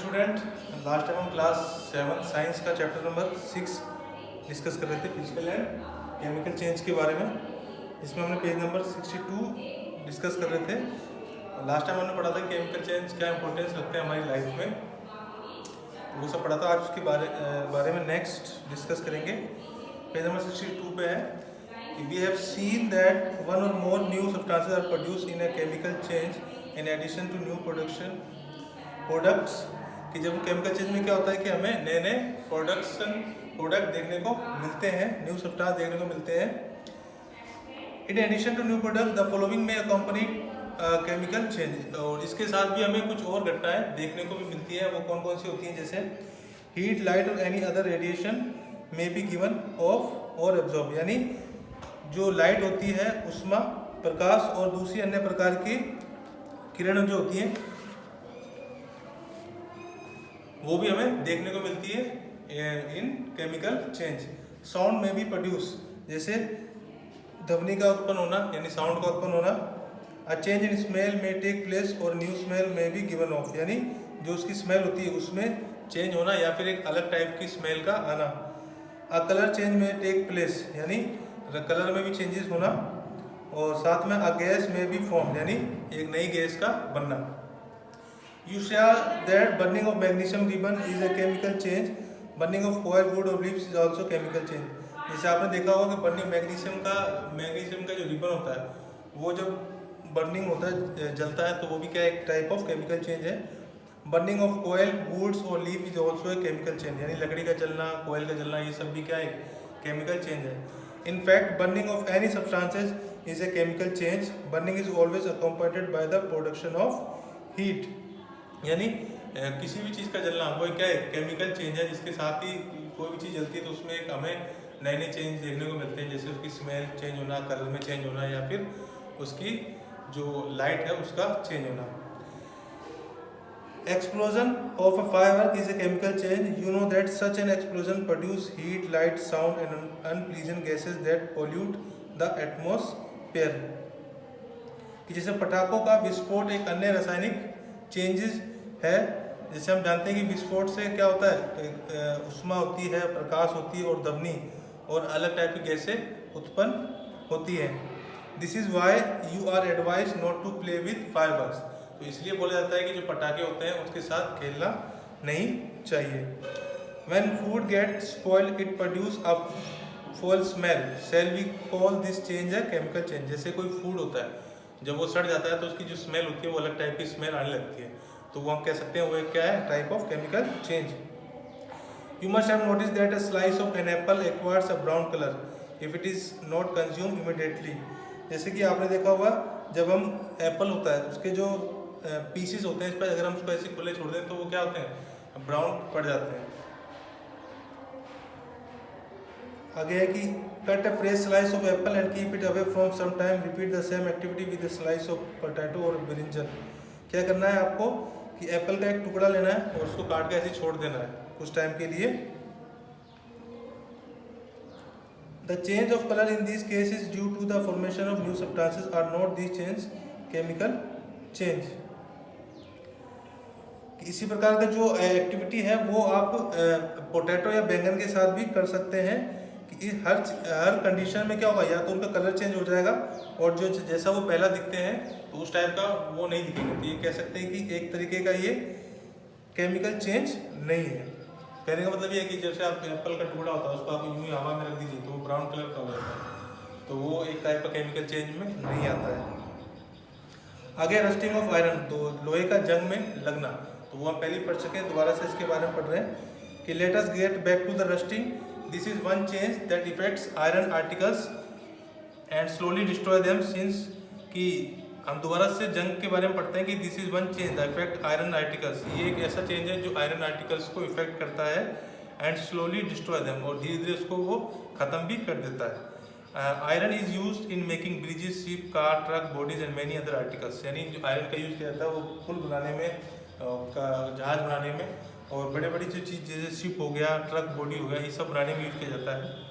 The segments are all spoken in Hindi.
स्टूडेंट, लास्ट टाइम हम क्लास 7 साइंस का चैप्टर नंबर 6 डिस्कस कर रहे थे फिजिकल एंड केमिकल चेंज के बारे में। इसमें हमने पेज नंबर 62 डिस्कस कर रहे थे। लास्ट टाइम हमने पढ़ा था केमिकल चेंज क्या इंपॉर्टेंस रखते हैं हमारी लाइफ में, तो वो सब पढ़ा था। आज उसके बारे में नेक्स्ट डिस्कस करेंगे। पेज नंबर 62 पे है कि we have seen that one or more new substances are produce in a chemical change in addition to new products. कि जब केमिकल चेंज में क्या होता है कि हमें नए नए प्रोडक्ट देखने को मिलते हैं, न्यू सब्सटेंस देखने को मिलते हैं। In addition to new product the following में अकम्पनी केमिकल चेंज, और इसके साथ भी हमें कुछ और घटनाएं देखने को भी मिलती है। वो कौन कौन सी होती हैं? जैसे हीट, लाइट और एनी अदर रेडिएशन में बी गिवन ऑफ और एब्जॉर्ब, यानी जो लाइट होती है, उष्मा, प्रकाश और दूसरी अन्य प्रकार की किरण जो होती हैं वो भी हमें देखने को मिलती है इन केमिकल चेंज। साउंड में भी प्रोड्यूस, जैसे ध्वनि का उत्पन्न होना यानी साउंड का उत्पन्न होना। अ चेंज इन स्मेल में टेक प्लेस और न्यू स्मेल में भी गिवन ऑफ, यानी जो उसकी स्मेल होती है उसमें चेंज होना या फिर एक अलग टाइप की स्मेल का आना। अ कलर चेंज में टेक प्लेस, यानी कलर में भी चेंजेस होना। और साथ में अ गैस में भी फॉर्म, यानी एक नई गैस का बनना। You saw that burning of magnesium ribbon is a chemical change. Burning of coil, wood or leaves is also chemical change. जैसे आपने देखा होगा कि बर्निंग मैग्नीशियम का जो रिबन होता है वो जब बर्निंग होता है, जलता है, तो वो भी क्या एक टाइप ऑफ केमिकल चेंज है। बर्निंग ऑफ कोयल, वुड्स और leaf is also a chemical change, यानी लकड़ी का जलना, कोयल का जलना, ये सब भी क्या एक केमिकल चेंज है। In fact burning of any substances is a chemical change. Burning is always accompanied by the production of heat, यानी किसी भी चीज़ का जलना वो क्या है केमिकल चेंज है, जिसके साथ ही कोई भी चीज़ जलती है तो उसमें एक हमें नए नए चेंज देखने को मिलते हैं। जैसे उसकी स्मेल चेंज होना, कलर में चेंज होना, या फिर उसकी जो लाइट है उसका चेंज होना। Explosion of a firework is a chemical change. You know that such an explosion produce heat, light, sound and unpleasant gases that pollute the atmosphere. कि जैसे पटाखों का विस्फोट एक अन्य रासायनिक चेंजेस है। जैसे हम जानते हैं कि विस्फोट से क्या होता है, उष्मा होती है, प्रकाश होती है और ध्वनि और अलग टाइप की गैसें उत्पन्न होती है। This is why you are advise not to play with fireworks. तो इसलिए बोला जाता है कि जो पटाखे होते हैं उसके साथ खेलना नहीं चाहिए। When food get spoiled it produce a foul smell, shall we call this change है केमिकल चेंज। जैसे कोई फूड होता है, जब वो सड़ जाता है तो उसकी जो स्मेल होती है वो अलग टाइप की स्मेल आने लगती है, तो वो हम कह सकते हैं वो एक क्या है type of chemical change. You must have notice that a slice of an apple acquires a brown colour if it is not consume immediately. जैसे कि आपने देखा होगा जब हम एप्पल होता है उसके जो पीसेस होते हैं, इस पर अगर हम उसको ऐसे खुले छोड़ दें तो वो क्या होते हैं ब्राउन पड़ जाते हैं। आगे है कि cut a fresh slice of apple and keep it away from some time, repeat the same activity with a slice of potato और ब्रिंजल। क्या करना है आपको कि एप्पल का एक टुकड़ा लेना है और उसको काट के ऐसे छोड़ देना है कुछ टाइम के लिए। The change of colour in this case is due to the formation of new substances are not this change chemical change. इसी प्रकार का जो एक्टिविटी है वो आप पोटैटो या बैंगन के साथ भी कर सकते हैं कि हर कंडीशन में क्या होगा, या तो उनका कलर चेंज हो जाएगा और जो जैसा वो पहला दिखते हैं तो उस टाइप का वो नहीं दिखेंगे। तो ये कह सकते हैं कि एक तरीके का ये केमिकल चेंज नहीं है। कहने का मतलब ये है कि जैसे आप एप्पल का टुकड़ा होता है उसको आप यूं ही हवा में रख दीजिए तो वो ब्राउन कलर का हो जाता है, तो वो एक टाइप का केमिकल चेंज में नहीं आता है। आगे रस्टिंग ऑफ आयरन, तो लोहे का जंग में लगना, तो वो हम पहले पढ़ चुके हैं, दोबारा से इसके बारे में पढ़ रहे हैं कि let us get back to the rusting. This is one change that effects iron articles and slowly destroy them. Since कि हम दोबारा से जंग के बारे में पढ़ते हैं कि this is one change the effect iron articles, ये एक ऐसा चेंज है जो आयरन आर्टिकल्स को इफेक्ट करता है एंड स्लोली डिस्ट्रॉय देम, और धीरे धीरे उसको वो खत्म भी कर देता है। Iron is used in making bridges, ship, car, truck, bodies and many other articles, यानी जो आयरन का यूज किया जाता है वो पुल बनाने में, जहाज बनाने में, और बड़े बड़ी जो चीज़ जैसे शिप हो गया, ट्रक बॉडी हो गया, ये सब बनाने में यूज किया जाता है।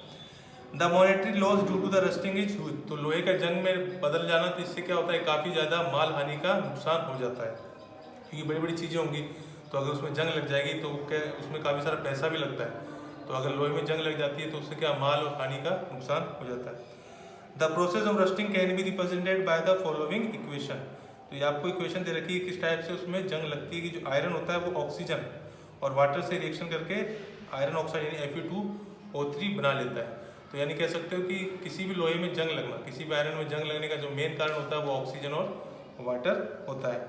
The monetary loss due to the rusting is huge, तो लोहे का जंग में बदल जाना, तो इससे क्या होता है काफ़ी ज़्यादा माल हानि का नुकसान हो जाता है, क्योंकि बड़ी बड़ी चीज़ें होंगी तो अगर उसमें जंग लग जाएगी तो क्या उसमें काफ़ी सारा पैसा भी लगता है। तो अगर लोहे में जंग लग जाती है तो उससे क्या माल और पानी का नुकसान हो जाता है। The process of rusting can be represented by the following equation. तो ये आपको इक्वेशन दे रखी है किस टाइप से उसमें जंग लगती है कि जो आयरन होता है वो ऑक्सीजन और वाटर से रिएक्शन करके आयरन ऑक्साइड यानी Fe2O3 बना लेता है। तो यानी कह सकते हो कि किसी भी लोहे में जंग लगना, किसी भी आयरन में जंग लगने का जो मेन कारण होता है वो ऑक्सीजन और वाटर होता है।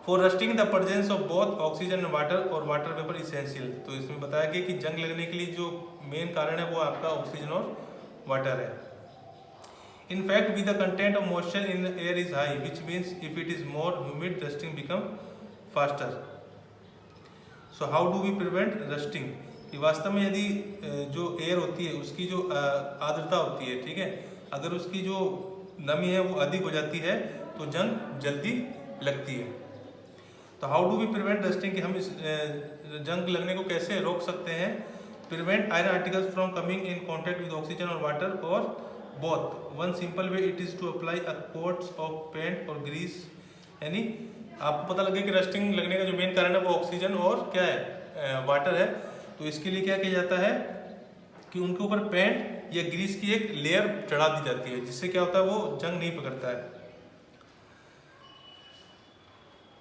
For rusting the presence of both oxygen and water और वाटर वेपर इसेंशियल। तो इसमें बताया गया कि जंग लगने के लिए जो मेन कारण है वो आपका ऑक्सीजन और वाटर है। In fact, with the content of moisture in the air is high, which means if it is more humid, rusting become faster. So how do we prevent rusting? कि वास्तव में यदि जो एयर होती है उसकी जो आर्द्रता होती है, ठीक है, अगर उसकी जो नमी है वो अधिक हो जाती है तो जंग जल्दी लगती है। तो how do we prevent rusting, कि हम इस जंग लगने को कैसे रोक सकते हैं। Prevent iron articles from coming in contact with oxygen or water or both. One simple way it is to apply a coats of paint or grease. यानी आपको पता लगे कि रस्टिंग लगने का जो मेन कारण है वो ऑक्सीजन और क्या है, वाटर है। तो इसके लिए क्या किया जाता है कि उनके ऊपर पेंट या ग्रीस की एक लेयर चढ़ा दी जाती है, जिससे क्या होता है वो जंग नहीं पकड़ता है।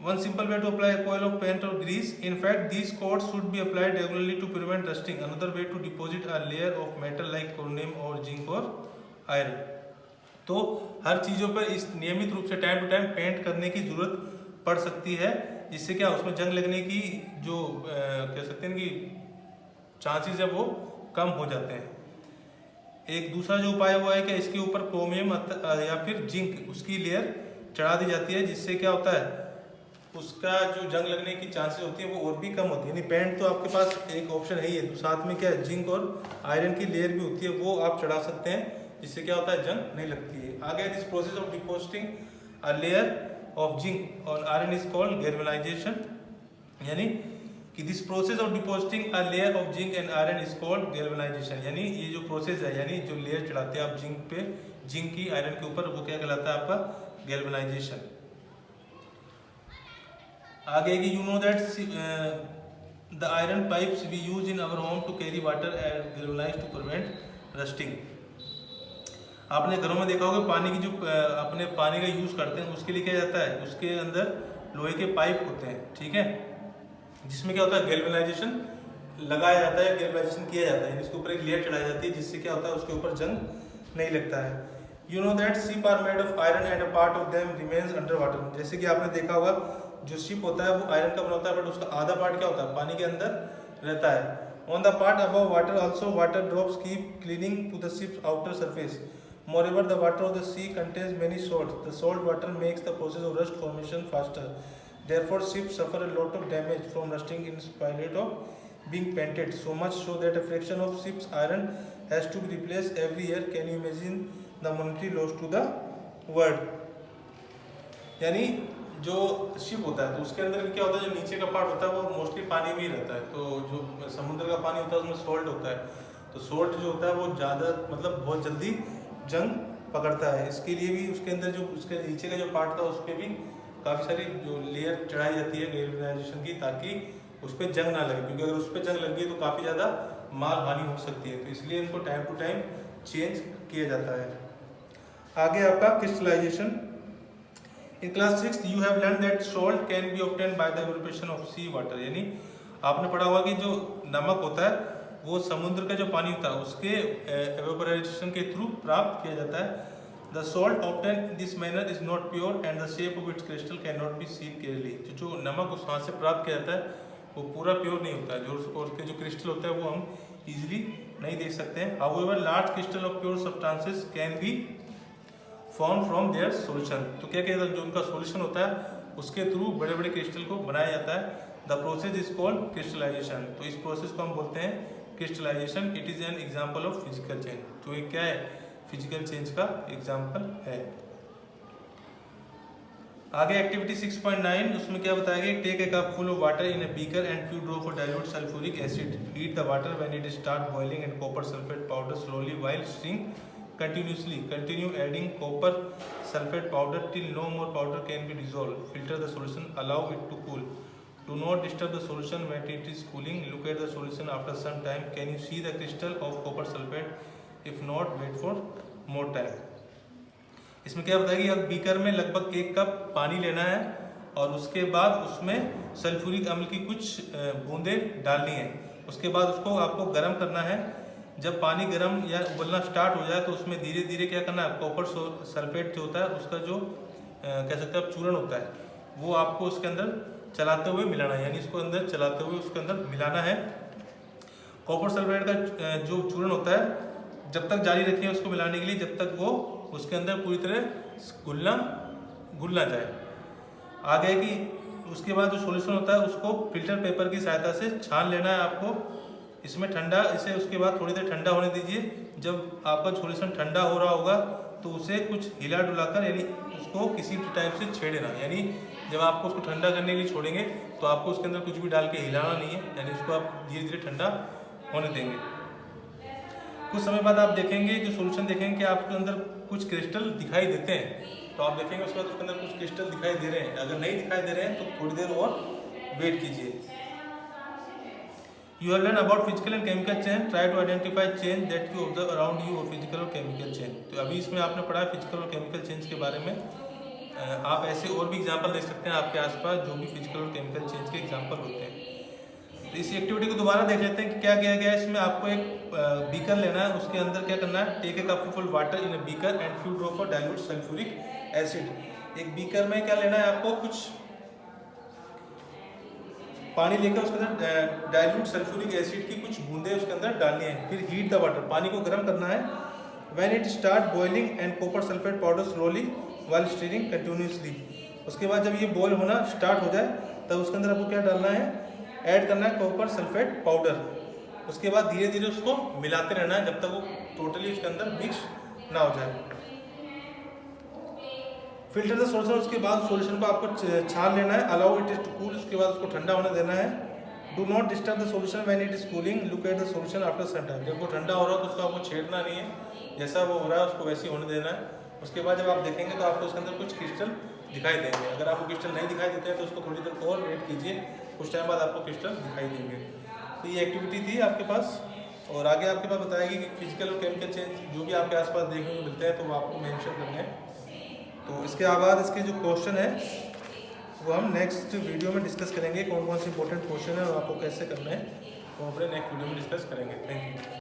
One simple way to apply a coil of paint or grease. In fact, these coats should be applied regularly to prevent rusting. Another way to deposit a layer of metal like chromium or zinc or iron. तो हर चीज़ों पर इस नियमित रूप से टाइम टू टाइम पेंट करने की जरूरत पड़ सकती है, जिससे क्या उसमें जंग लगने की जो कह सकते हैं कि चांसेस है वो कम हो जाते हैं। एक दूसरा जो उपाय हुआ है कि इसके ऊपर क्रोमियम या फिर जिंक उसकी लेयर चढ़ा दी जाती है, जिससे क्या होता है उसका जो जंग लगने की चांसेस होती है वो और भी कम होती है। यानी पेंट तो आपके पास एक ऑप्शन है ही है, तो साथ में क्या है जिंक और आयरन की लेयर भी होती है, वो आप चढ़ा सकते हैं, जिससे क्या होता है जंग नहीं लगती है। आगे this process of depositing a layer of zinc और आयरन इज कॉल्ड गैल्वेनाइजेशन। यानी कि this process of depositing a layer of zinc and iron is called galvanisation. यानी ये जो प्रोसेस है, यानी जो लेयर चढ़ाते हैं आप जिंक पे, जिंक की आयरन के ऊपर, वो क्या कहलाता है आपका गैल्वेनाइजेशन। आगे कि you know that the iron pipes we use in our home to carry water and galvanize to prevent rusting. आपने घरों में देखा होगा पानी की जो अपने पानी का यूज करते हैं उसके लिए क्या जाता है, उसके अंदर लोहे के पाइप होते हैं, ठीक है, जिसमें क्या होता है गैल्वेनाइजेशन लगाया जाता है, गैल्वेनाइजेशन किया जाता है, इसके ऊपर एक लेयर चढ़ाई जाती है, जिससे क्या होता है उसके ऊपर जंग नहीं लगता है। You know that ship are made of iron and a part of them remains under water. जैसे कि आपने देखा होगा जो शिप होता है वो आयरन का बना होता है, बट उसका आधा पार्ट क्या होता है पानी के अंदर रहता है। On the part above water also water drops keep cleaning to the ship's outer surface. Moreover, the water of the sea contains many salts. The salt water makes the process of rust formation faster. Therefore, ships suffer a lot of damage from rusting in spite of being painted. So much so that a fraction of ship's iron has to be replaced every year. Can you imagine the monetary loss to the world? यानी जो शिप होता है तो उसके अंदर क्या होता है, जो नीचे का पार्ट होता है वो मोस्टली पानी में ही रहता है। तो जो समुद्र का पानी होता है उसमें सॉल्ट होता है, तो सॉल्ट जो होता है वो ज़्यादा मतलब बहुत जल्दी जंग पकड़ता है। इसके लिए भी उसके अंदर जो उसके नीचे का जो पार्ट था उस पर भी काफ़ी सारी जो लेयर चढ़ाई जाती है गैल्वेनाइजेशन की, ताकि उस पर जंग ना लगे, क्योंकि अगर उस पर जंग लग गई तो काफ़ी ज़्यादा माल हानि हो सकती है। तो इसलिए इनको टाइम टू टाइम चेंज किया जाता है। आगे आपका crystallization. In class 6 you have learn that salt can be obtained by the evaporation of sea water. यानी आपने पढ़ा हुआ कि जो नमक होता है वो समुद्र का जो पानी होता है उसके एवेपोरेशन के थ्रू प्राप्त किया जाता है। The salt obtain in this manner is not pure and the shape of its crystal can not be seen clearly. जो नमक उस हाथ से प्राप्त किया जाता है वो पूरा प्योर नहीं होता है, जो उसके जो क्रिस्टल होता है वो हम इजीली नहीं देख सकते हैं। However large crystal of pure substances can be form from their solution. तो क्या कहता है जो उनका सॉल्यूशन होता है उसके थ्रू बड़े बड़े क्रिस्टल को बनाया जाता है। The process is called crystallization. तो इस प्रोसेस को हम बोलते हैं crystallization. It is an example of physical change. तो ये क्या है, फिजिकल चेंज का एग्जांपल है। आगे एक्टिविटी 6.9 उसमें क्या बताया गया, take a cup full of water in a beaker and few drop of dilute sulphuric acid. Heat the water when it start boiling and copper sulphate powder slowly while stirring continuously. Continue adding copper sulfate powder till no more powder can be dissolved. Filter the solution, allow it to cool. Do not disturb the solution when it is cooling. Look at the solution after some time. Can you see the crystal of copper sulfate? If not, wait for more time. इसमें क्या बताया कि अब बीकर में लगभग 1 कप पानी लेना है और उसके बाद उसमें सल्फ्यूरिक अम्ल की कुछ बूंदें डालनी है। उसके बाद उसको आपको गर्म करना है। जब पानी गर्म या उबलना स्टार्ट हो जाए तो उसमें धीरे धीरे क्या करना है, कॉपर सल्फेट जो होता है उसका जो कह सकते हैं आप चूर्ण होता है, वो आपको उसके अंदर चलाते हुए मिलाना है, यानी इसको अंदर चलाते हुए उसके अंदर मिलाना है। कॉपर सल्फेट का जो चूर्ण होता है जब तक जारी रखिए उसको मिलाने के लिए जब तक वो उसके अंदर पूरी तरह घुल ना जाए। आगे कि उसके बाद जो सॉल्यूशन होता है उसको फिल्टर पेपर की सहायता से छान लेना है आपको। इसमें ठंडा इसे उसके बाद थोड़ी देर ठंडा होने दीजिए। जब आपका सॉल्यूशन ठंडा हो रहा होगा तो उसे कुछ हिला डुलाकर, यानी उसको किसी भी टाइप से छेड़ना, यानी जब आपको उसको ठंडा करने के लिए छोड़ेंगे तो आपको उसके अंदर कुछ भी डाल के हिलाना नहीं है, यानी उसको आप धीरे धीरे ठंडा होने देंगे। कुछ समय बाद आप देखेंगे जो सॉल्यूशन देखेंगे कि आपके अंदर कुछ क्रिस्टल दिखाई देते हैं, तो आप देखेंगे उसके बाद उसके अंदर कुछ क्रिस्टल दिखाई दे रहे हैं। अगर नहीं दिखाई दे रहे हैं तो थोड़ी देर और वेट कीजिए। You have learned about physical and chemical change. Try to identify change that you observe around you or physical or chemical change. तो अभी इसमें आपने पढ़ा फिजिकल और केमिकल चेंज के बारे में। आप ऐसे और भी एग्जांपल दे सकते हैं आपके आसपास जो भी फिजिकल और केमिकल चेंज के एग्जांपल होते हैं। तो इस एक्टिविटी को दोबारा देख लेते हैं कि क्या किया गया है। इसमें आपको एक बीकर लेना है, उसके अंदर क्या करना है, take a cup full water in a beaker and few drop of dilute sulphuric acid. एक बीकर में क्या लेना है आपको, कुछ पानी लेकर उसके अंदर डाइल्यूट सल्फ्यूरिक एसिड की कुछ बूंदें उसके अंदर डालनी है। फिर हीट द वाटर, पानी को गर्म करना है। When it start boiling and copper sulphate powder slowly while steering continuously. उसके बाद जब ये बॉयल होना स्टार्ट हो जाए तब उसके अंदर आपको क्या डालना है, ऐड करना है कॉपर सल्फेट पाउडर। उसके बाद धीरे धीरे उसको मिलाते रहना है जब तक वो टोटली उसके अंदर मिक्स ना हो जाए। फिल्टर द सॉल्यूशन, उसके बाद सॉल्यूशन को आपको छान लेना है। Allow it is to cool, उसके बाद उसको ठंडा होने देना है। Do not disturb the solution when it is cooling. Look at the solution after some time. जब वो ठंडा हो रहा हो तो उसको आपको छेड़ना नहीं है, जैसा वो हो रहा है उसको वैसे ही होने देना है। उसके बाद जब आप देखेंगे तो आपको उसके अंदर कुछ क्रिस्टल दिखाई देंगे। अगर आपको क्रिस्टल नहीं दिखाई देते हैं तो उसको थोड़ी देर और वेट कीजिए, कुछ टाइम बाद आपको क्रिस्टल दिखाई देंगे। तो ये एक्टिविटी थी आपके पास, और आगे आपके पास बताएगी कि फिजिकल और केमिकल चेंज जो भी आपके आसपास देखने को मिलते हैं तो वो आपको मेंशन करने हैं। तो इसके बाद इसके जो क्वेश्चन है वो हम नेक्स्ट वीडियो में डिस्कस करेंगे, कौन कौन से इंपॉर्टेंट क्वेश्चन है और आपको कैसे करना है, तो अपने नेक्स्ट वीडियो में डिस्कस करेंगे। Thank you.